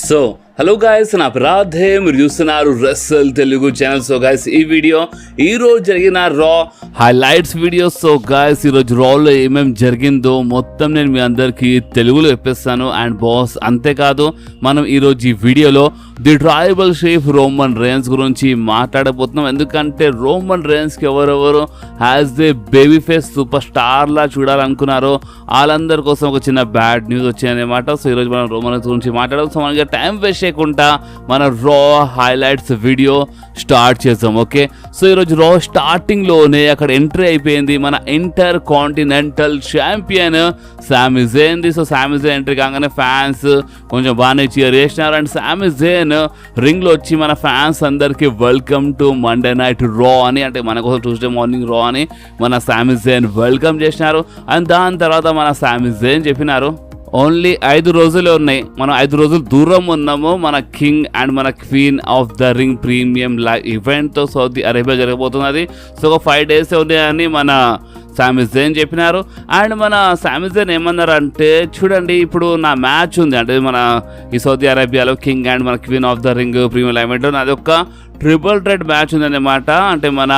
So hello guys, నా అపరాధే మీరు చూస్తున్నారు రెస్సల్ తెలుగు ఛానల్. సో గైస్, ఈ వీడియో ఈరోజు జరిగిన రా హైలైట్స్ వీడియో. సో గైస్, ఈరోజు రాలో ఏమేమి జరిగిందో మొత్తం నేను మీ అందరికీ తెలుగులో చెప్పేస్తాను. అండ్ బాస్, అంతేకాదు మనం ఈరోజు ఈ వీడియోలో the tribal chief Roman Reigns గురించి మాట్లాడబోతున్నాం. ఎందుకంటే రోమన్ రేన్స్కి ఎవరెవరు as a baby face super స్టార్లా చూడాలనుకున్నారో వాళ్ళందరి కోసం ఒక చిన్న బ్యాడ్ న్యూస్ వచ్చాయన్నమాట. సో ఈరోజు మనం రోమన్ రేన్స్ గురించి మాట్లాడదాం. సో మనకి టైం వేస్ట్ చేయకుండా మన రా హైలైట్స్ వీడియో స్టార్ట్ చేద్దాం. ఓకే, సో ఈరోజు రా స్టార్టింగ్లోనే అక్కడ ఎంట్రీ అయిపోయింది మన ఇంటర్ కాంటినెంటల్ ఛాంపియన్ సామీ జైన్. సో సామీ జైన్ ఎంట్రీ కాగానే ఫ్యాన్స్ కొంచెం బాగానే చీర్ చేసినారు. అండ్ సామీ జైన్ రింగ్లో వచ్చి మన ఫ్యాన్స్ అందరికీ వెల్కమ్ టు మండే నైట్ రా అని, అంటే మన కోసం ట్యూస్డే మార్నింగ్ రా అని మన సామీ జైన్ వెల్కమ్ చేసినారు. అండ్ దాని తర్వాత మన సామీ జైన్ చెప్పినారు ఓన్లీ 5 రోజులే ఉన్నాయి, మనం 5 రోజులు దూరం ఉన్నాము మన కింగ్ అండ్ మన queen of the ring premium live ఈవెంట్తో సౌదీ అరేబియా జరగబోతున్నది. సో ఒక 5 days ఉన్నాయని మన సామీ జైన్ చెప్పినారు. అండ్ మన సామీ జైన్ ఏమన్నారు అంటే, చూడండి ఇప్పుడు నా మ్యాచ్ ఉంది, అంటే మన ఈ సౌదీ అరేబియాలో కింగ్ అండ్ మన queen of the ring premium live event నాది ఒక ట్రిపుల్ థ్రెట్ మ్యాచ్ ఉందన్నమాట. అంటే మన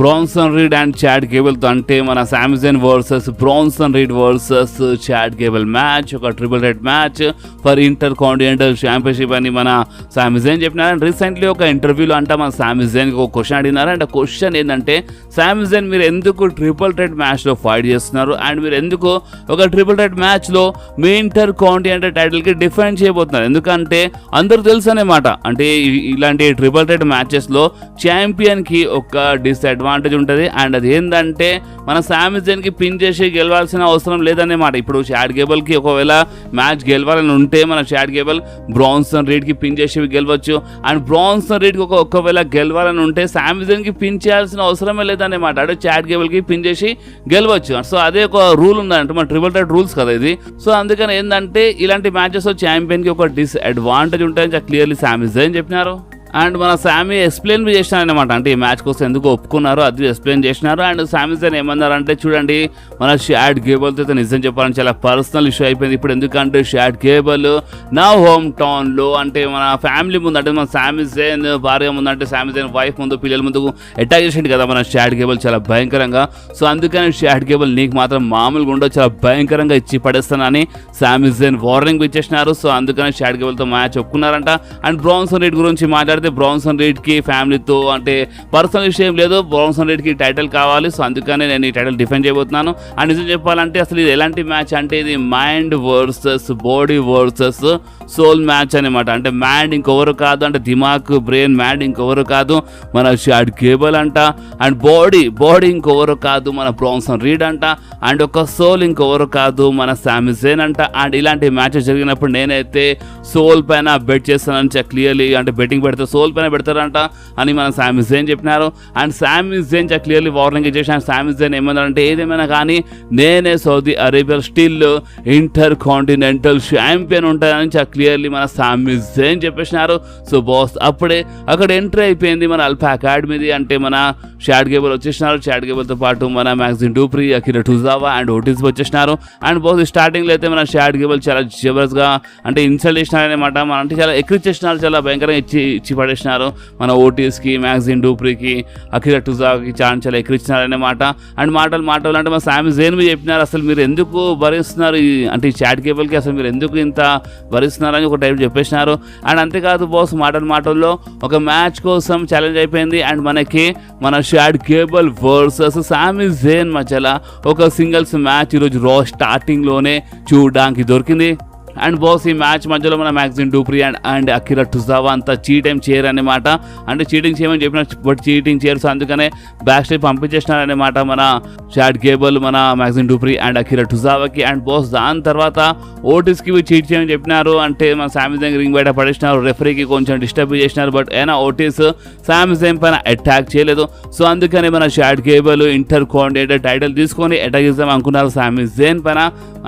బ్రాన్సన్ రీడ్ అండ్ చాడ్ గేబుల్తో, అంటే మన Sami Zayn versus Bronson Reed versus Chad Gable match, ఒక triple threat match for intercontinental championship అని మన సామీ జైన్ చెప్పినారు. అండ్ రీసెంట్లీ ఒక ఇంటర్వ్యూలో అంటే మన సామీ జైన్కి ఒక క్వశ్చన్ అడిగినారు. అండ్ ఆ క్వశ్చన్ ఏంటంటే, సామీ జైన్ మీరు ఎందుకు ట్రిపుల్ థ్రెట్ మ్యాచ్లో ఫైట్ చేస్తున్నారు అండ్ మీరు ఎందుకు ఒక ట్రిపుల్ థ్రెట్ మ్యాచ్లో మీ ఇంటర్ కాంటినెంటల్ టైటిల్కి డిఫెండ్ చేయబోతున్నారు? ఎందుకంటే అందరూ తెలుసు అన్నమాట, అంటే ఇలాంటి ట్రిపుల్ థ్రెట్ మ్యాచెస్లో ఛాంపియన్కి ఒక డిసడ్వాంటేజ్ ఉంటుంది. అండ్ అది ఏంటంటే మన సామీ జైన్కి పిన్ చేసి గెలవాల్సిన అవసరం లేదన్నమాట. ఇప్పుడు చాడ్ గేబుల్కి ఒకవేళ మ్యాచ్ గెలవాలని ఉంటే మన చాడ్ గేబుల్ బ్రాన్సన్ రీడ్కి పిన్ చేసి గెలవచ్చు. అండ్ బ్రాన్సన్ రీడ్కి ఒకవేళ గెలవాలని ఉంటే సామీ జైన్కి పిన్ చేయాల్సిన అవసరమే లేదన్నమాట, అంటే చాడ్ గేబుల్కి పిన్ చేసి గెలవచ్చు. సో అదే ఒక రూల్ ఉందంటే మన ట్రిపుల్ థ్రెట్ రూల్స్ కదా ఇది. సో అందుకని ఏంటంటే ఇలాంటి మ్యాచెస్లో ఛాంపియన్కి ఒక డిసడ్వాంటేజ్ ఉంటాయని క్లియర్లీ సామీ జైన్ చెప్పినారు. అండ్ మన సామీ ఎక్స్ప్లెయిన్ చేసినారు అనమాట, అంటే ఈ మ్యాచ్ కోసం ఎందుకు ఒప్పుకున్నారో అది ఎక్స్ప్లెయిన్ చేసినారు. అండ్ సామీ జైన్ ఏమన్నారంటే, చూడండి మన చాడ్ గేబుల్తో అయితే నిజం చెప్పాలని చాలా పర్సనల్ ఇష్యూ అయిపోయింది ఇప్పుడు. ఎందుకంటే చాడ్ గేబుల్ నా హోమ్ టౌన్లో, అంటే మన ఫ్యామిలీ ముందు, అంటే మన సామీ జైన్ భార్య ముందు, అంటే సామీ జైన్ వైఫ్ ముందు, పిల్లల ముందు అటాక్ చేసిండు కదా మన చాడ్ గేబుల్ చాలా భయంకరంగా. సో అందుకని చాడ్ గేబుల్ నీకు మాత్రం మామూలుగా ఉండవు, చాలా భయంకరంగా ఇచ్చి పడేస్తానని సామీ జైన్ వార్నింగ్ ఇచ్చేసినారు. సో అందుకని చాడ్ గేబుల్తో మ్యాచ్ ఒప్పుకున్నారంట. అండ్ బ్రాన్సన్ రీడ్ గురించి మాట్లాడితే, బ్రాన్సన్ రీడ్కి ఫ్యామిలీతో అంటే పర్సనల్ విషయం లేదు, బ్రాన్సన్ రీడ్కి టైటిల్ కావాలి. సో అందుకనే నేను ఈ టైటిల్ డిఫెండ్ చేయబోతున్నాను. అండ్ నిజం చెప్పాలంటే అసలు ఇది ఎలాంటి మ్యాచ్ అంటే, ఇది mind versus body versus soul match అనమాట. అంటే మైండ్ ఇంకెవరు కాదు, అంటే దిమాగ్ బ్రెయిన్ మైండ్ ఇంకెవరు కాదు మన చాడ్ గేబుల్ అంట. అండ్ బాడీ ఇంకెవరు కాదు మన బ్రాన్సన్ రీడ్ అంట. అండ్ ఒక సోల్ ఇంకెవరు కాదు మన సామీ జైన్ అంట. అండ్ ఇలాంటి మ్యాచెస్ జరిగినప్పుడు నేనైతే సోల్ పైన బెట్ చేస్తానని క్లియర్లీ, అంటే బెట్టింగ్ పెడితే సోల్ పైన పెడతారంట అని మన సామీ జైన్ చెప్పినారు. అండ్ సామీ జైన్ క్లియర్లీ వార్నింగ్ ఇచ్చేసి, సామీ జైన్ ఏమన్నారంటే, ఏదేమైనా కానీ నేనే Saudi Arabia still inter continental champion ఉంటానని క్లియర్లీ మన సామీ జైన్ చెప్పేసినారు. సో బాస్, అప్పుడే అక్కడ ఎంట్రీ అయిపోయింది మన అల్ఫా అకాడమీది, అంటే మన చాడ్ గేబుల్ వచ్చేసినారు. చాడ్ గేబుల్తో పాటు మన Maxxine Dupri, Akira Tozawa and Otis వచ్చేసినారు. అండ్ బాస్ స్టార్టింగ్లో అయితే మన చాడ్ గేబుల్ చాలా జబర్దస్త్గా అంటే ఇన్సల్ట్ చేసినారనమాట, మన అంటే చాలా ఎక్కిరిచేసినారు, చాలా భయంకరంగా ఇచ్చి పడేసినారు మన ఓటీస్కి, మ్యాక్సిమ్ డూప్రీకి, అకిరా టుజావాకి చాలా ఎక్కిరిచ్చినారనమాట. అండ్ మాటలు అంటే మన సామీ జైన్ మీద చెప్పినారు, అసలు మీరు ఎందుకు భరిస్తున్నారు అంటే ఈ చాడ్ గేబుల్కి అసలు మీరు ఎందుకు ఇంత భరిస్తున్నారని ఒక టైప్ చెప్పేసినారు. అండ్ అంతేకాదు బాస్ మాటల్లో ఒక మ్యాచ్ కోసం ఛాలెంజ్ అయిపోయింది. అండ్ మనకి మన చాడ్ గేబుల్ వర్సెస్ సామీ జైన్ మధ్యలో ఒక సింగిల్స్ మ్యాచ్ ఈరోజు రా స్టార్టింగ్లోనే చూడడానికి దొరికింది. అండ్ బాస్ ఈ మ్యాచ్ మధ్యలో మన మ్యాక్సిమ్ డూప్రీ అండ్ అకిరా టుజావా అంతా చీటింగ్ చేయరు అనమాట, అంటే చీటింగ్ చేయమని చెప్పినారు బట్ చీటింగ్ చేయరు. సో అందుకనే బ్యాక్ స్టేజ్ పంపించేసినారనమాట మన చాడ్ గేబుల్ మన Maxxine డూప్రీ and Akira టుజావాకి. And boss దాని తర్వాత ఓటీస్కి చీట్ చేయమని చెప్పినారు, అంటే మన సామీ జైన్ రింగ్ బయట పడేసినారు, రెఫరీకి కొంచెం డిస్టర్బ్ చేసినారు. బట్ అయినా ఓటీస్ సామీ జైన్ పైన అటాక్ చేయలేదు. సో అందుకని మన Chad gable inter continental title తీసుకొని అటాక్ చేద్దాం అనుకున్నారు సామీ జైన్ పైన.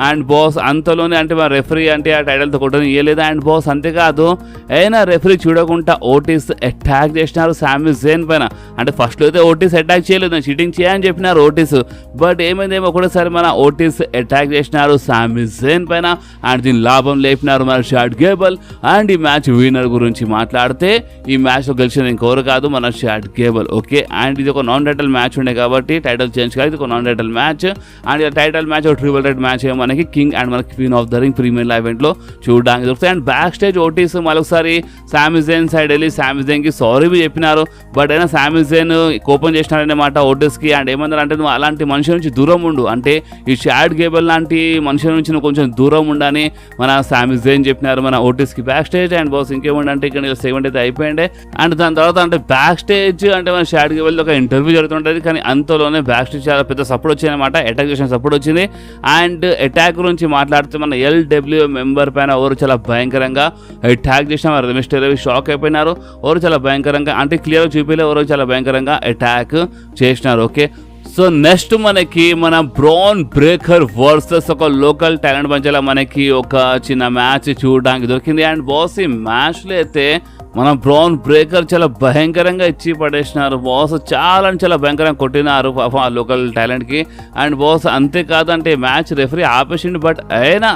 అండ్ బాస్ అంతలోనే అంటే మన రెఫరీ అంటే ఆ టైటిల్తో కొట్టని ఇవ్వలేదు. అండ్ బాస్ అంతేకాదు అయినా రెఫరీ చూడకుండా ఓటీస్ అటాక్ చేసినారు సామీ జైన్ పైన. అంటే ఫస్ట్లో అయితే ఓటీస్ అటాక్ చేయలేదు, చీటింగ్ చేయని చెప్పినారు ఓటీస్. బట్ ఏమైందేమో ఒకటేసారి మన ఓటీస్ అటాక్ చేసినారు సామీ జైన్ పైన. అండ్ దీని లాభం లేపినారు మన షాట్ గేబుల్. అండ్ ఈ మ్యాచ్ విన్నర్ గురించి మాట్లాడితే ఈ మ్యాచ్లో గెలిచిన ఇంకోరు కాదు మన షాట్ గేబుల్. ఓకే, అండ్ ఇది ఒక నాన్ టైటిల్ మ్యాచ్ ఉండే కాబట్టి టైటిల్ చేంజ్ కాదు, ఇది ఒక నాన్ టైటిల్ మ్యాచ్. అండ్ ఈ టైటిల్ మ్యాచ్ ఒక ట్రిపుల్ థ్రెట్ మ్యాచ్ మనకి కింగ్ అండ్ మనకి queen of the ring premier ఈవెంట్లో చూడడానికి దొరుకుతాయి. అండ్ బ్యాక్ స్టేజ్ ఓటీస్ మరొకసారి సామీ జైన్ సైడ్ వెళ్ళి సామీ జైన్కి సారీ చెప్పినారు. బట్ అయినా సామీ జైన్ కోపం చేసినారన్నమాట ఓటీస్కి. అండ్ ఏమన్నారు అంటే నువ్వు అలాంటి మనిషి నుంచి దూరం ఉండు, అంటే ఈ షాట్ గేబుల్ లాంటి మనుషుల నుంచి నువ్వు కొంచెం దూరం ఉండని మన సామీ జైన్ చెప్పినారు మన ఓటీస్కి బ్యాక్ స్టేజ్. అండ్ బాస్ ఇంకేమంటే ఇక్కడ సెగ్మెంట్ అయితే అయిపోయింది. అండ్ దాని తర్వాత అంటే బ్యాక్ స్టేజ్ అంటే మన షాట్ గేబుల్ ఒక ఇంటర్వ్యూ జరుగుతుంటుంది, కానీ అంతలోనే బ్యాక్ స్టేజ్ చాలా పెద్ద సపోర్ట్ వచ్చిందన్నమాట, అటాక్ చేసిన సపోర్ట్ వచ్చింది. అండ్ అటాక్ గురించి మాట్లాడితే మన ఎల్డబ్ల్యూ మెంబర్ పైన ఎవరు చాలా భయంకరంగా అటాక్ చేసిన మిస్టర్ రవి షాక్ అయిపోయినారు. ఎవరు చాలా భయంకరంగా అంటే క్లియర్గా చూపిలే, ఎవరు చాలా భయంకరంగా అటాక్ చేసినారు. ఓకే, సో నెక్స్ట్ మనకి మన బ్రాన్ బ్రేకర్ వర్సెస్ ఒక లోకల్ టాలెంట్ మధ్యలో మనకి ఒక చిన్న మ్యాచ్ చూడడానికి దొరికింది. అండ్ బాస్ ఈ మ్యాచ్లో అయితే మన బ్రాన్ బ్రేకర్ చాలా భయంకరంగా ఇచ్చి పడేసినారు. బాస్ చాలా భయంకరంగా కొట్టినారు ఆ లోకల్ టాలెంట్కి. అండ్ బాస్ అంతేకాదు అంటే మ్యాచ్ రెఫరీ ఆపేసిండు. బట్ అయినా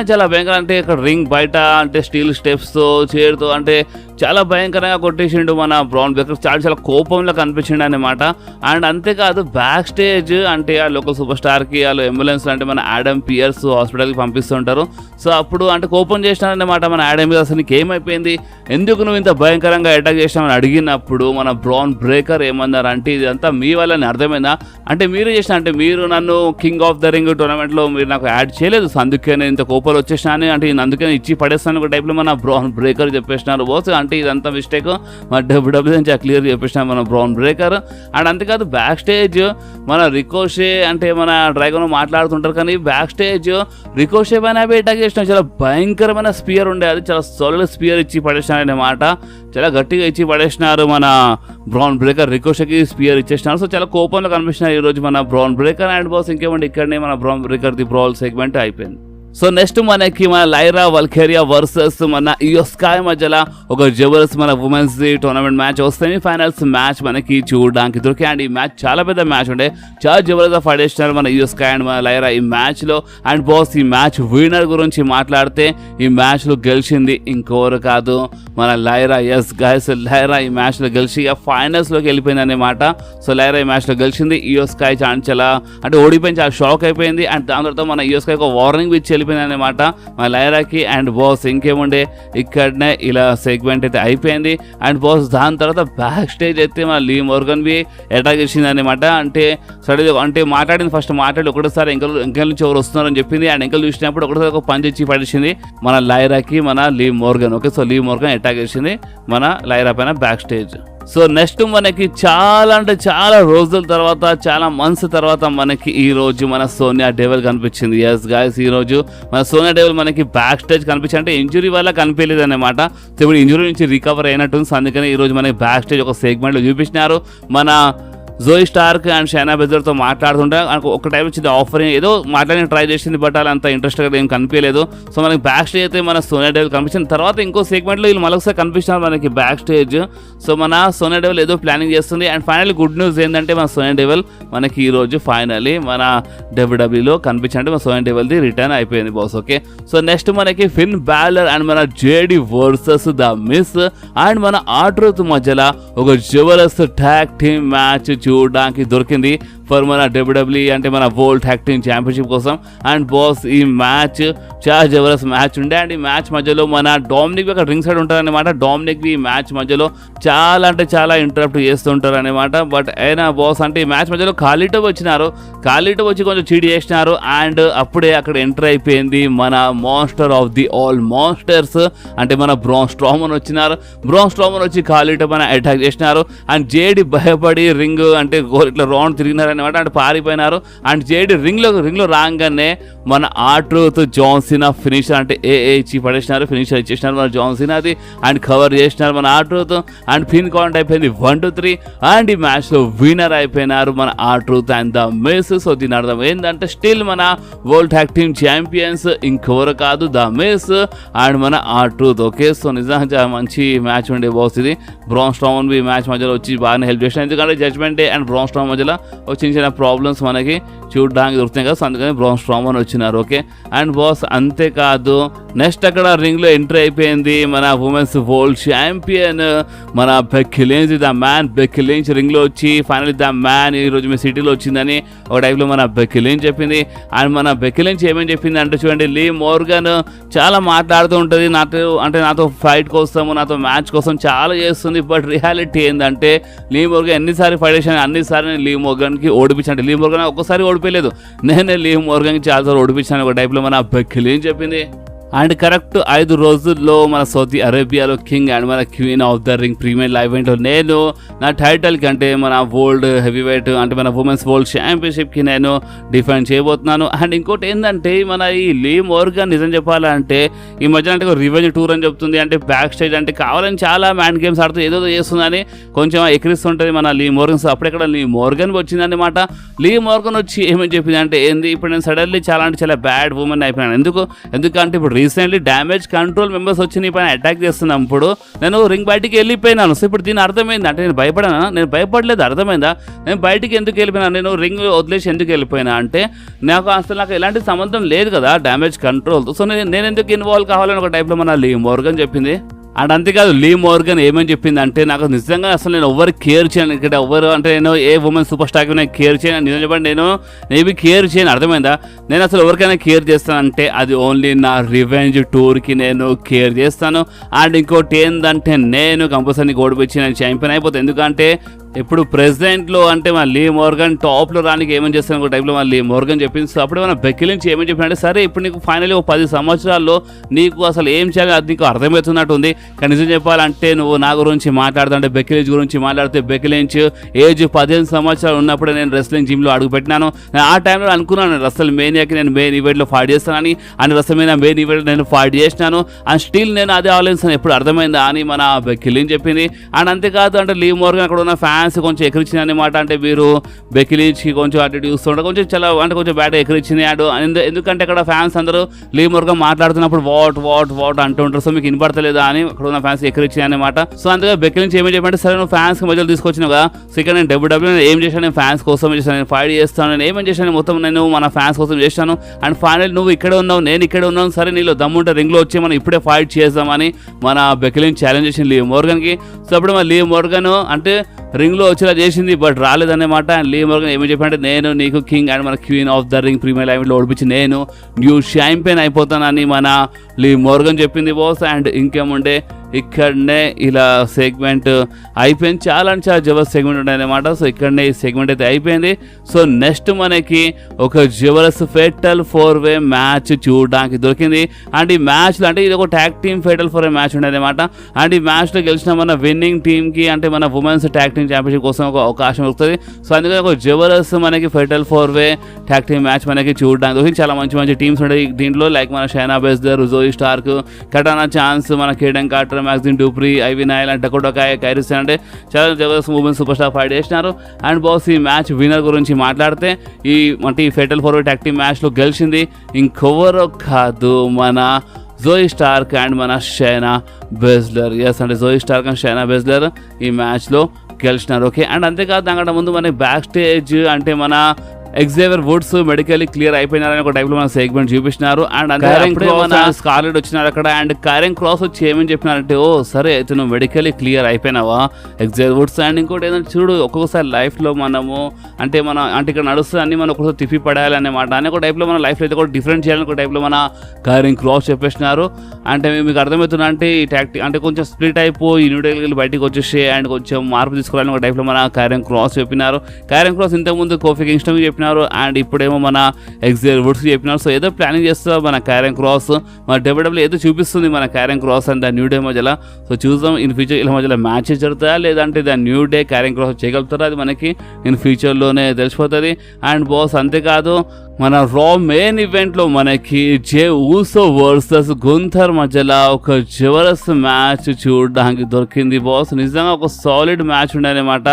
చాలా భయంకరం, అంటే ఇక్కడ రింగ్ బయట అంటే స్టీల్ స్టెప్స్తో చేరుతో అంటే చాలా భయంకరంగా కొట్టేసిండు మన బ్రాన్ బ్రేకర్. చాలా కోపంలో కనిపించిండు అనమాట. అండ్ అంతేకాదు బ్యాక్ స్టేజ్ అంటే ఆ లోకల్ సూపర్ స్టార్కి వాళ్ళు అంబులెన్స్ అంటే మన యాడమ్ పియర్స్ హాస్పిటల్కి పంపిస్తుంటారు. సో అప్పుడు అంటే కోపం చేసినారన్నమాట మన యాడమ్ పియర్స్, నీకు ఏమైపోయింది, ఎందుకు నువ్వు ఇంత భయంకరంగా అటాక్ చేసినామని అడిగినప్పుడు మన బ్రాన్ బ్రేకర్ ఏమన్నారు అంటే ఇదంతా మీ వల్లని అర్థమైందా, అంటే మీరు చేసిన అంటే మీరు నన్ను కింగ్ ఆఫ్ ద రింగ్ టోర్నమెంట్లో మీరు నాకు యాడ్ చేయలేదు, సో అందుకే నేను ఇంత కోపాలు వచ్చేసినాను అంటే అందుకని ఇచ్చి పడేస్తాను ఒక టైప్లో మన బ్రాన్ బ్రేకర్ చెప్పేసినారు బాస్. అంటే ఇదంతా మిస్టేక్ మన డబ్ల్యూడబ్ల్యూ నుంచి క్లియర్ చెప్పేసినారు మన బ్రాన్ బ్రేకర్. అండ్ అంతేకాదు బ్యాక్ స్టేజ్ మన రికోషే అంటే మన డ్రాగన్ మాట్లాడుతుంటారు, కానీ బ్యాక్ స్టేజ్ రికోషే పైన అటాక్ చేసిన చాలా భయంకరమైన స్పియర్ ఉండే, అది చాలా సోలర్ స్పియర్ ఇచ్చి పడేసినారు అన్నమాట. చాలా గట్టిగా ఇచ్చి పడేసినారు మన బ్రాన్ బ్రేకర్, రికోషేకి స్పియర్ ఇచ్చేసినారు. సో చాలా కోపంలో కనిపిస్తున్నారు ఈరోజు మన బ్రాన్ బ్రేకర్. అండ్ బాస్ ఇంకేమంటే ఇక్కడనే మన bran breaker the brawl segment అయిపోయింది. సో నెక్స్ట్ మనకి మన లైరా వల్కేరియా వర్సెస్ మన ఇయో స్కై మధ్యలో ఒక జబర్దస్త్ మన women's tournament match semifinals match మనకి చూడడానికి దొరికాయి. అండ్ ఈ మ్యాచ్ చాలా పెద్ద మ్యాచ్ ఉండే, చాలా జబర్దస్త్ ఫైట్ చేస్తున్నారు మన ఇయో స్కై అండ్ మన లైరా ఈ మ్యాచ్లో. అండ్ బాస్ ఈ మ్యాచ్ విన్నర్ గురించి మాట్లాడితే ఈ మ్యాచ్లో గెలిచింది ఇంకోరు కాదు మన లైరా. ఎస్ గైస్, లైరా ఈ మ్యాచ్లో గెలిచి ఫైనల్స్లోకి వెళ్ళిపోయింది అన్నమాట. సో లైరా ఈ మ్యాచ్లో గెలిచింది. ఇయో స్కై చాలా అంటే ఓడిపోయింది, చాలా షాక్ అయిపోయింది. అండ్ దాని తర్వాత మన ఇయో స్కై ఒక వార్నింగ్ ఇచ్చి వెళ్ళిపోయింది అనమాట మా లైరాకి. అండ్ బాస్ ఇంకేముండే ఇక్కడనే ఇలా సెగ్మెంట్ అయితే అయిపోయింది. అండ్ బాస్ దాని తర్వాత బ్యాక్ స్టేజ్ అయితే మన లీ మోర్గన్ బి అటాక్ చేసింది అనమాట. అంటే సడన్గా అంటే మాట్లాడింది, ఫస్ట్ మాట్లాడి ఒకటేసారి ఎంకల్ నుంచి ఎవరు వస్తున్నారని చెప్పింది. అండ్ ఎంకల్ చూసినప్పుడు ఒకటేసారి ఒక పంచ్ ఇచ్చి పడేసింది మన లైరాకి మన లీ మోర్గన్. ఓకే, సో లీ మోర్గన్ అటాక్ చేసింది మన లైరా పైన బ్యాక్ స్టేజ్. సో నెక్స్ట్ మనకి చాలా అంటే చాలా రోజుల తర్వాత, చాలా మంత్స్ తర్వాత మనకి ఈ రోజు మన సోనియా డేవిల్ కనిపించింది. ఎస్ గాయస్, ఈ రోజు మన సోనియా డేవిల్ మనకి బ్యాక్ స్టేజ్ కనిపించింది. అంటే ఇంజురీ వల్ల కనిపించలేదు అనమాట. సో ఇప్పుడు ఇంజురీ నుంచి రికవర్ అయినట్టుంది. అందుకని ఈ రోజు మనకి బ్యాక్ స్టేజ్ ఒక సెగ్మెంట్లో చూపించినారు. మన జోయి స్టార్క్ అండ్ షైనా బెజర్తో మాట్లాడుతుంటే ఒక టైం వచ్చింది ఆఫర్, ఏదో మాట్లాడి ట్రై చేసింది, బట్ అలా అంత ఇంట్రెస్ట్గా ఏం కనిపించలేదు. సో మనకి బ్యాక్ స్టేజ్ అయితే మన సోనియా డేవిల్ కనిపించింది. తర్వాత ఇంకో సెగ్మెంట్లో వీళ్ళు మరొకసారి కనిపిస్తున్నారు మనకి బ్యాక్ స్టేజ్. సో మన సోనియా డేవిల్ ఏదో ప్లానింగ్ చేస్తుంది. అండ్ ఫైనల్లీ గుడ్ న్యూస్ ఏంటంటే మన సోనియా డేవిల్ మనకి ఈ రోజు ఫైనల్లీ మన డబ్ల్యూడబ్ల్యూలో కనిపించండి మన సోనియా డేవిల్ది రిటర్న్ అయిపోయింది బాస్. ఓకే, సో నెక్స్ట్ మనకి ఫిన్ బ్యాలర్ అండ్ మన JD versus the miss and మన ఆర్ట్రూత్ మధ్యలో ఒక జబర్దస్త్ ట్యాగ్ టీమ్ మ్యాచ్ చూడడానికి దొరికింది ఫర్ మన డబ్ల్యూడబ్ల్యూ అంటే మన వరల్డ్ ట్యాగ్ టీమ్ ఛాంపియన్షిప్ కోసం. అండ్ బాస్ ఈ మ్యాచ్ చాలా జబర్దస్త్ మ్యాచ్ ఉండే. అండ్ ఈ మ్యాచ్ మధ్యలో మన డామినిక్ అక్కడ రింగ్ సైడ్ ఉంటారనమాట. డామినిక్ ఈ మ్యాచ్ మధ్యలో చాలా అంటే చాలా ఇంటరప్ట్ చేస్తుంటారు అనమాట. బట్ అయినా బాస్ అంటే ఈ మ్యాచ్ మధ్యలో ఖాళీటో వచ్చినారు, ఖాళీటో వచ్చి కొంచెం చీట్ చేసినారు. అండ్ అప్పుడే అక్కడ ఎంటర్ అయిపోయింది మన monster of the all monsters అంటే మన బ్రాన్ స్ట్రోమన్ వచ్చినారు. బ్రాన్ స్ట్రోమన్ వచ్చి ఖాళీటో పైన అటాక్ చేసినారు. అండ్ జేడి భయపడి రింగ్ అంటే గోల్ ఇట్లా రౌండ్ తిరిగినారు అనమాట. అంటే పారిపోయినారు. అండ్ జేడి రింగ్లో రాగానే మన ఆర్ట్రూత్ జాన్ సీనా ఫినిషర్ అంటే ఇచ్చి పడేసినారు, ఫినిషర్ ఇచ్చేసినారు మన జాన్ సీనా అది. అండ్ కవర్ చేసినారు మన ఆర్ట్రూత్. అండ్ పిన్ కౌంట్ అయిపోయింది 1-2-3. అండ్ ఈ మ్యాచ్లో విన్నర్ అయిపోయినారు మన ఆర్ట్రూత్ అండ్ ద మిస్. సో దీని అర్థం ఏంటంటే స్టిల్ మన వరల్డ్ ట్యాగ్ టీమ్ ఛాంపియన్స్ ఇంకెవరు కాదు, ద మిస్ అండ్ మన ఆర్ట్రూత్. ఓకే, సో నిజంగా మంచి మ్యాచ్ ఉండే బాస్ ఇది. బ్రాన్ స్ట్రోమన్ ఈ మ్యాచ్ మధ్యలో వచ్చి బాగానే హెల్ప్ చేసినారు. ఎందుకంటే judgment day and Braun Strowman మధ్యలో చిన్న ప్రాబ్లమ్స్ మనకి చూడడానికి దొరుకుతాయి కదా, సో అందుకని బ్రాన్ స్ట్రోమన్ వచ్చినారు. ఓకే, అండ్ బాస్ అంతేకాదు నెక్స్ట్ అక్కడ రింగ్లో ఎంట్రీ అయిపోయింది మన ఉమెన్స్ వరల్డ్ ఛాంపియన్ మన Becky Lynch. The man Becky Lynch రింగ్లో వచ్చి ఫైనల్లీ ద మ్యాన్ ఈరోజు మీ సిటీలో వచ్చిందని ఒక టైప్లో మన బెక్కీ లించ్ చెప్పింది. అండ్ మన బెక్కీ లించ్ ఏమేమి చెప్పింది అంటే చూడండి, లీ మోర్గన్ చాలా మాట్లాడుతూ ఉంటుంది నాతో ఫైట్ కోసము, నాతో మ్యాచ్ కోసం చాలా చేస్తుంది. బట్ రియాలిటీ ఏంటంటే లీ మోర్గన్ ఎన్నిసార్లు ఫైట్ చేశాను అన్నిసార్లు లీ మోర్గన్కి ఓడిపించాను. లీ మోర్గన్ ఒక్కసారి ఓడిపోయలేదు, నేనే లీ మోర్గన్కి చాలాసార్లు ఓడిపించాను ఒక టైప్లో మన బెక్కీ లించ్ చెప్పింది. అండ్ కరెక్ట్ 5 రోజుల్లో మన సౌదీ అరేబియాలో కింగ్ అండ్ మన queen of the ring premier live ఈవెంట్లో నేను నా టైటిల్కి అంటే మన వరల్డ్ హెవీ వెయిట్ అంటే మన ఉమెన్స్ వరల్డ్ ఛాంపియన్షిప్కి నేను డిఫెండ్ చేయబోతున్నాను. అండ్ ఇంకోటి ఏంటంటే మన ఈ లీ మోర్గన్ నిజం చెప్పాలంటే ఈ మధ్య అంటే రివెంజ్ టూర్ అని చెప్తుంది. అంటే బ్యాక్ స్టేజ్ అంటే కావాలని చాలా మ్యాన్ గేమ్స్ ఆడుతూ ఏదో చేస్తుందని కొంచెం ఎక్కిరిస్తుంటుంది మన లీ మోర్గన్. అప్పుడెక్కడ లీ మోర్గన్ వచ్చిందన్నమాట. లీ మోర్గన్ వచ్చి ఏమని చెప్పింది అంటే ఏంది, ఇప్పుడు నేను సడన్లీ చాలా బ్యాడ్ ఉమెన్ అయిపోయాను. ఎందుకంటే ఇప్పుడు రీసెంట్లీ డ్యామేజ్ కంట్రోల్ మెంబర్స్ వచ్చి నీ పైన అటాక్ చేస్తున్నప్పుడు నేను రింగ్ బయటికి వెళ్ళిపోయినాను. సో ఇప్పుడు దీని అర్థమైంది అంటే నేను భయపడానా? నేను భయపడలేదు. అర్థమైందా? నేను బయటికి ఎందుకు వెళ్ళిపోయినా, నేను రింగ్ వదిలేసి ఎందుకు వెళ్ళిపోయినా అంటే నాకు ఎలాంటి సంబంధం లేదు కదా డ్యామేజ్ కంట్రోల్తో. సో నేను ఎందుకు ఇన్వాల్వ్ కావాలని ఒక టైప్లో మన లీ మోర్గన్ చెప్పింది. అండ్ అంతేకాదు లీ మోర్గన్ ఏమని చెప్పింది అంటే నాకు నిజంగా అసలు నేను ఎవరు కేర్ చేయను ఇక్కడ, ఎవరు అంటే నేను ఏ ఉమెన్ సూపర్ స్టార్కి నేను కేర్ చేయను. నిజం చెప్పండి, నేను కేర్ చేయను. అర్థమైందా? నేను అసలు ఎవరికైనా కేర్ చేస్తానంటే అది ఓన్లీ నా రివెంజ్ టూర్కి నేను కేర్ చేస్తాను. అండ్ ఇంకోటి ఏంటంటే నేను కంపల్సరీ ఓడిపించి నేను ఛాంపియన్ అయిపోతాను. ఎందుకంటే ఇప్పుడు ప్రెసిడెంట్లో అంటే మన లీ మోర్గన్ టాప్లో రానికి ఏమని చేస్తాను ఒక టైప్లో మన లీ మోర్గన్ చెప్పింది. సో అప్పుడే మన బెక్కీ లించ్ ఏమని చెప్పినంటే సరే ఇప్పుడు నీకు ఫైనల్లీ ఒక 10 సంవత్సరాల్లో నీకు అసలు ఏం చేయాలి అది నీకు అర్థమవుతున్నట్టు ఉంది. కానీ నిజం చెప్పాలంటే నువ్వు నా గురించి మాట్లాడుతుంటే బెక్కీ లించ్ గురించి మాట్లాడితే బెక్కీ లించ్ ఏజ్ 15 సంవత్సరాలు ఉన్నప్పుడే నేను రెస్లింగ్ జిమ్లో అడుగుపెట్టినాను. నేను ఆ టైంలో అనుకున్నాను రసల్ మేనియాకి నేను మెయిన్ ఈవెంట్లో ఫైట్ చేస్తానని. అండ్ రసల్ మేనియా మెయిన్ ఈవెంట్లో నేను ఫైట్ చేసినాను. అండ్ స్టిల్ నేను అదే ఆలోచిస్తాను ఎప్పుడు అర్థమైందా అని మన బెక్కీ లించ్ చెప్పింది. అండ్ అంతేకాదు అంటే లీ మోర్గన్ అక్కడ ఉన్న ఫ్యాన్స్ కొంచెం ఎక్కరిచ్చింది అనమాట. అంటే మీరు బెక్కీ లించ్కి కొంచెం అటు చూస్తుంటే కొంచెం చాలా అంటే కొంచెం బ్యాడ్ ఎక్కరిచ్చింది. ఎందుకంటే అక్కడ ఫ్యాన్స్ అందరూ లీ మోర్గన్ మాట్లాడుతున్నప్పుడు వాట్ అంటుంటారు. సో మీకు వినపడతలేదా అని అక్కడ ఉన్న ఫ్యాన్స్ ఎక్కరిచ్చింది అనమాట. సో అందుకే బెక్కీ లించ్ ఏమని చెప్పంటే సరే నువ్వు ఫ్యాన్స్కి మధ్యలో తీసుకొచ్చినావు కదా, సో ఇక్కడ నేను డబ్ల్యూడబ్ల్యూ ఏం చేశాను, నేను ఫ్యాన్స్ కోసం చేశాను, నేను ఫైట్ చేస్తాను, నేను ఏమని చేశాను మొత్తం నేను మన ఫ్యాన్స్ కోసం చేశాను. అండ్ ఫైనల్ నువ్వు ఇక్కడ ఉన్నావు, నేను ఇక్కడ ఉన్నాను, సరే నీలో దమ్ముంటే రింగ్లో వచ్చి మనం ఇప్పుడే ఫైట్ చేద్దామని మన బెక్కీ లించ్ ఛాలెంజ్ చేసింది లీ మోర్గన్కి. సో అప్పుడు మన లీ మోర్గన్ అంటే రింగ్లో వచ్చేలా చేసింది బట్ రాలేదన్నమాట. అండ్ లీ మోర్గన్ ఏమని చెప్పంటే నేను నీకు కింగ్ అండ్ మన queen of the ring premier live ఈవెంట్లో ఓడిపించి నేను న్యూ ఛాంపియన్ అయిపోతానని మన లీ మోర్గన్ చెప్పింది బాస్. అండ్ ఇంకేముండే ఇక్కడనే ఇలా సెగ్మెంట్ అయిపోయింది. చాలా జబర్దస్త్ సెగ్మెంట్ ఉంటాయన్నమాట. సో ఇక్కడనే ఈ సెగ్మెంట్ అయితే అయిపోయింది. సో నెక్స్ట్ మనకి ఒక జబర్దస్త్ ఫెటల్ 4-way మ్యాచ్ చూడడానికి దొరికింది. అండ్ ఈ మ్యాచ్లో అంటే ఇది ఒక tag team fatal 4-way match ఉండేదన్నమాట. అండ్ ఈ మ్యాచ్లో గెలిచిన మన విన్నింగ్ టీమ్కి అంటే మన ఉమెన్స్ ట్యాగ్ టీమ్ ఛాంపియన్షిప్ కోసం ఒక అవకాశం దొరుకుతుంది. సో అందుకని ఒక జబర్దస్త్ మనకి fatal 4-way tag team match మనకి చూడడానికి దొరికింది. చాలా మంచి టీమ్స్ ఉంటాయి దీంట్లో, లైక్ మన Shayna Baszler, Zoey Stark, Katana Chance, మన Kayden Carter, Maxxine Dupri, Ivy Nile and Dakota Kai, కైరిస్ అంటే చాలా జబర్దస్త్ మూమెంట్ సూపర్ స్టార్ ఫైట్ చేసినారు. అండ్ బాస్ ఈ మ్యాచ్ విన్నర్ గురించి మాట్లాడితే ఈ ఫెటల్ 4-way ట్యాగ్ టీమ్ మ్యాచ్లో గెలిచింది ఇంకెవరో కాదు మన జోయి స్టార్క్ అండ్ మన షైనా బెస్లర్. ఎస్ అంటే జోయి స్టార్క్ అండ్ షైనా బెస్లర్ ఈ మ్యాచ్లో గెలిచినారు. ఓకే, అండ్ అంతేకాదు దానికంటే ముందు మనకి బ్యాక్ స్టేజ్ అంటే మన ఎగ్జేవియర్ వుడ్స్ మెడికల్లీ క్లియర్ అయిపోయినారని ఒక టైప్లో మన సెగ్మెంట్ చూపిస్తున్నారు. అండ్ స్కార్లెట్ వచ్చినారు అక్కడ. అండ్ కరెంట్ క్రాస్ వచ్చి ఏమని చెప్పినారంటే ఓ సరే అయితే నువ్వు మెడికల్లీ క్లియర్ అయిపోయినావా ఎగ్జేవియర్ వుడ్స్. అండ్ ఇంకోటి ఏంటంటే చూడు ఒక్కొక్కసారి లైఫ్లో మనము అంటే ఇక్కడ నడుస్తుంది అన్ని మనం ఒక్కొక్కసారి తిప్పి పడాలి అన్నమాట అని ఒక టైప్లో మన లైఫ్లో అయితే కూడా డిఫరెంట్ చేయాలని ఒక టైప్లో మన కరెంట్ క్రాస్ చెప్పేసినారు. అంటే మీకు అర్థమవుతున్నా అంటే ఈ ట్యాక్టిక్ అంటే కొంచెం స్ప్లిట్ అయిపోయి న్యూడెల్కి బయటకు వచ్చేసి అండ్ కొంచెం మార్పు తీసుకోవాలని ఒక టైప్లో మన కరెంట్ క్రాస్ చెప్పినారు. కరెంట్ క్రాస్ ఇంతకుముందు కోఫీ కింగ్స్టన్కి చెప్పినారు చెప్పినారు, అండ్ ఇప్పుడేమో మన ఎగ్జేవియర్ వుడ్స్ చెప్పినారు. సో ఏదో ప్లానింగ్ చేస్తారు మన క్యారెన్ క్రాస్, మన డబ్ల్యూడబ్ల్యూ ఏదో చూపిస్తుంది మన Karen cross and the new day మధ్యలో. సో చూద్దాం ఇన్ ఫ్యూచర్ ఇలా మధ్యలో మ్యాచెస్ జరుగుతాయా లేదంటే the new day Karen cross చేయగలుగుతారా, అది మనకి ఇన్ ఫ్యూచర్లోనే తెలిసిపోతుంది. అండ్ బాస్ అంతేకాదు మన రా మెయిన్ ఈవెంట్లో మనకి జే ఊసో వర్సెస్ గుంథర్ మధ్యలో ఒక జబర్దస్త్ మ్యాచ్ చూడడానికి దొరికింది బాస్. నిజంగా ఒక సాలిడ్ మ్యాచ్ ఉండే అనమాట.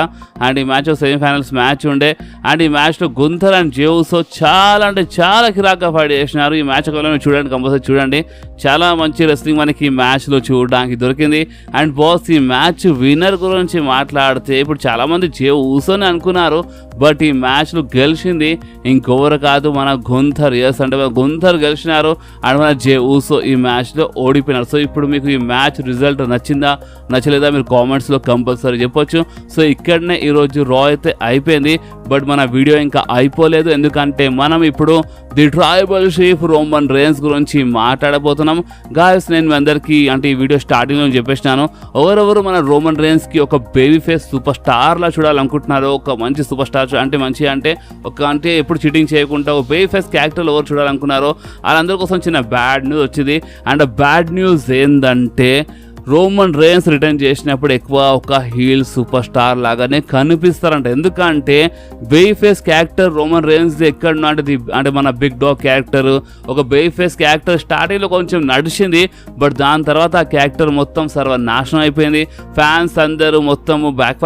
అండ్ ఈ మ్యాచ్ సెమీఫైనల్స్ మ్యాచ్ ఉండే, అండ్ ఈ మ్యాచ్లో గుంథర్ అండ్ జే ఊసో చాలా అంటే చాలా కిరాక్గా ఫైట్ చేసినారు. ఈ మ్యాచ్ ఒకవేళ చూడండి, కంపల్సరీ చూడండి, చాలా మంచి రెస్లింగ్ మనకి ఈ మ్యాచ్లో చూడడానికి దొరికింది. అండ్ బాస్ ఈ మ్యాచ్ విన్నర్ గురించి మాట్లాడితే ఇప్పుడు చాలామంది జే ఊసోని అనుకున్నారు, బట్ ఈ మ్యాచ్లో గెలిచింది ఇంకెవరు కాదు మన గుంథర్. ఎస్ అంటే గుంథర్ గెలిచినారు అండ్ మన జే ఊసో ఈ మ్యాచ్లో ఓడిపోయినారు. సో ఇప్పుడు మీకు ఈ మ్యాచ్ రిజల్ట్ నచ్చిందా నచ్చలేదా మీరు కామెంట్స్లో కంపల్సరీ చెప్పొచ్చు. సో ఇక్కడనే ఈరోజు రా అయితే అయిపోయింది, బట్ మన వీడియో ఇంకా అయిపోలేదు, ఎందుకంటే మనం ఇప్పుడు the tribal chief Roman Reigns గురించి మాట్లాడబోతున్నాం. గాయస్ నేను మీ అందరికీ అంటే ఈ వీడియో స్టార్టింగ్లో చెప్పేసినాను, ఎవరెవరు మన రోమన్ రేన్స్కి ఒక బేబీ ఫేస్ సూపర్ స్టార్లా చూడాలనుకుంటున్నారు, ఒక మంచి సూపర్ స్టార్ అంటే మంచి అంటే ఎప్పుడు చీటింగ్ చేయకుండా ఒక బేబీ ఫేస్ క్యారెక్టర్లు ఎవరు చూడాలనుకున్నారో వాళ్ళందరి కోసం చిన్న బ్యాడ్ న్యూస్ వచ్చింది. అండ్ బ్యాడ్ న్యూస్ ఏంటంటే రోమన్ రేన్స్ రిటర్న్ చేసినప్పుడు ఎక్కువ ఒక హీల్ సూపర్ స్టార్ లాగానే కనిపిస్తారంట. ఎందుకంటే baby face character Roman rains ఎక్కడ అంటే మన బిగ్ డాగ్ క్యారెక్టర్ ఒక బేబీ ఫేస్ క్యారెక్టర్ స్టార్టింగ్లో కొంచెం నడిచింది, బట్ దాని తర్వాత ఆ క్యారెక్టర్ మొత్తం సర్వనాశనం అయిపోయింది. ఫ్యాన్స్ అందరూ మొత్తం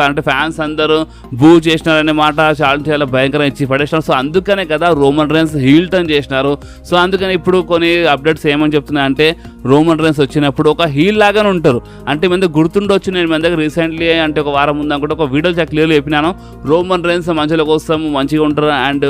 అంటే ఫ్యాన్స్ అందరూ బూ చేసినారనే మాట చాలా భయంకరంగా ఇచ్చి పడేసినారు. సో అందుకనే కదా రోమన్ రేన్స్ హీల్ టర్న్ చేసినారు. సో అందుకని ఇప్పుడు కొన్ని అప్డేట్స్ ఏమని చెప్తున్నాయి అంటే రోమన్ రేన్స్ వచ్చినప్పుడు ఒక హీల్ లాగానే ఉంటారు. అంటే మన దగ్గర గుర్తుండొచ్చు, నేను మన దగ్గర రీసెంట్లీ అంటే ఒక వారం ముందు అనుకుంటే ఒక వీడియో చాలా క్లియర్గా చెప్పినాను, రోమన్ రేన్స్ మనుషుల కోసం మంచిగా ఉంటారు అండ్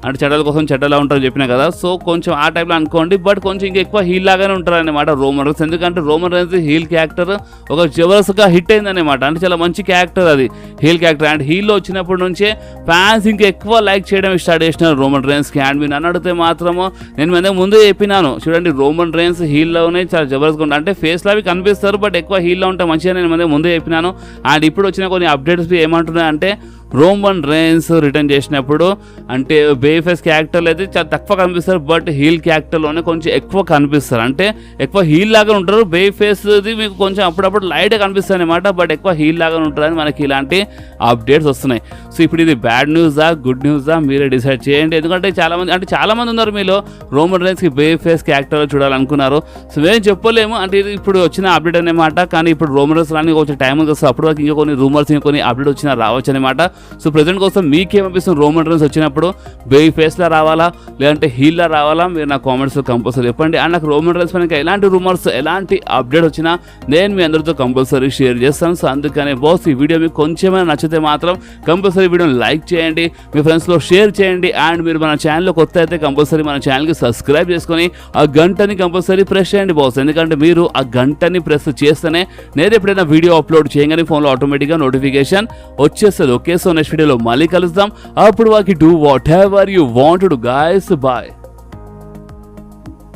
అంటే చెడ్డల కోసం చెడ్డలా ఉంటారని చెప్పినా కదా. సో కొంచెం ఆ టైప్లో అనుకోండి, బట్ కొంచెం ఇంకా ఎక్కువ హీల్ లాగానే ఉంటారు అనమాట రోమన్ రేన్స్. ఎందుకంటే రోమన్ రేన్స్ హీల్ క్యారెక్టర్ ఒక జబర్దస్త్గా హిట్ అయిందనమాట. అంటే చాలా మంచి క్యారెక్టర్ అది హీల్ క్యారెక్టర్. అండ్ హీల్లో వచ్చినప్పటి నుంచే ఫ్యాన్స్ ఇంకా ఎక్కువ లైక్ చేయడం స్టార్ట్ చేసినారు రోమన్ రేన్స్కి. అండ్ మీరు నన్ను అడిగితే మాత్రము నేను మన ముందే చెప్పినాను, చూడండి రోమన్ రేన్స్ హీల్లోనే చాలా జబర్దస్త్గా ఉంటాయి. అంటే ఫేస్లో అవి కనిపిస్తారు, బట్ ఎక్కువ హీల్లో ఉంటే మంచిగా నేను ముందే చెప్పినాను. అండ్ ఇప్పుడు వచ్చిన కొన్ని అప్డేట్స్ ఏమంటున్నాయంటే రోమన్ రేన్స్ రిటర్న్ చేసినప్పుడు అంటే బేబీ ఫేస్ క్యారెక్టర్లు అయితే చాలా తక్కువ కనిపిస్తారు, బట్ హీల్ క్యారెక్టర్లోనే కొంచెం ఎక్కువ కనిపిస్తారు. అంటే ఎక్కువ హీల్ లాగా ఉంటారు, బేబీ ఫేస్ది మీకు కొంచెం అప్పుడప్పుడు లైట్గా కనిపిస్తుంది అనమాట, బట్ ఎక్కువ హీల్ లాగా ఉంటారని మనకి ఇలాంటి అప్డేట్స్ వస్తున్నాయి. సో ఇప్పుడు ఇది బ్యాడ్ న్యూసా గుడ్ న్యూసా మీరే డిసైడ్ చేయండి. ఎందుకంటే చాలామంది ఉన్నారు మీలో రోమన్ రేన్స్కి బేబీ ఫేస్ క్యారెక్టర్ చూడాలనుకున్నారు. సో మేము చెప్పలేము, అంటే ఇది ఇప్పుడు వచ్చిన అప్డేట్ అనమాట. కానీ ఇప్పుడు రోమన్ రేన్స్ రానికి కొంచెం టైం ఉంది, అప్పుడు వరకు ఇంకా కొన్ని రూమర్స్ ఇంకా కొన్ని అప్డేట్ వచ్చినా రావచ్చు అనమాట. సో ప్రెజెంట్ కోసం మీకేమనిపిస్తుంది, రోమన్ రేన్స్ వచ్చినప్పుడు బేబీ ఫేస్లా రావాలా లేదంటే హీల్లా రావాలా, మీరు నా కామెంట్స్లో కంపల్సరీ చెప్పండి. అండ్ నాకు రోమన్ రేన్స్ పైన ఎలాంటి రూమర్స్ ఎలాంటి అప్డేట్ వచ్చినా నేను మీ అందరితో కంపల్సరీ షేర్ చేస్తాను. సో అందుకనే బాస్ ఈ వీడియో మీకు కొంచెమైనా నచ్చితే మాత్రం కంపల్సరీ వీడియోని లైక్ చేయండి, మీ ఫ్రెండ్స్లో షేర్ చేయండి. అండ్ మీరు మన ఛానల్లో కొత్త అయితే కంపల్సరీ మన ఛానల్కి సబ్స్క్రైబ్ చేసుకొని ఆ గంటని కంపల్సరీ ప్రెస్ చేయండి బాస్. ఎందుకంటే మీరు ఆ గంటని ప్రెస్ చేస్తేనే నేను ఎప్పుడైనా వీడియో అప్లోడ్ చేయగానే ఫోన్లో ఆటోమేటిక్గా నోటిఫికేషన్ వచ్చేస్తుంది. ఓకే, సో నెక్స్ట్ వీడియోలో మళ్ళీ కలుద్దాం. అప్పుడు వాకి do whatever you want to guys. Bye.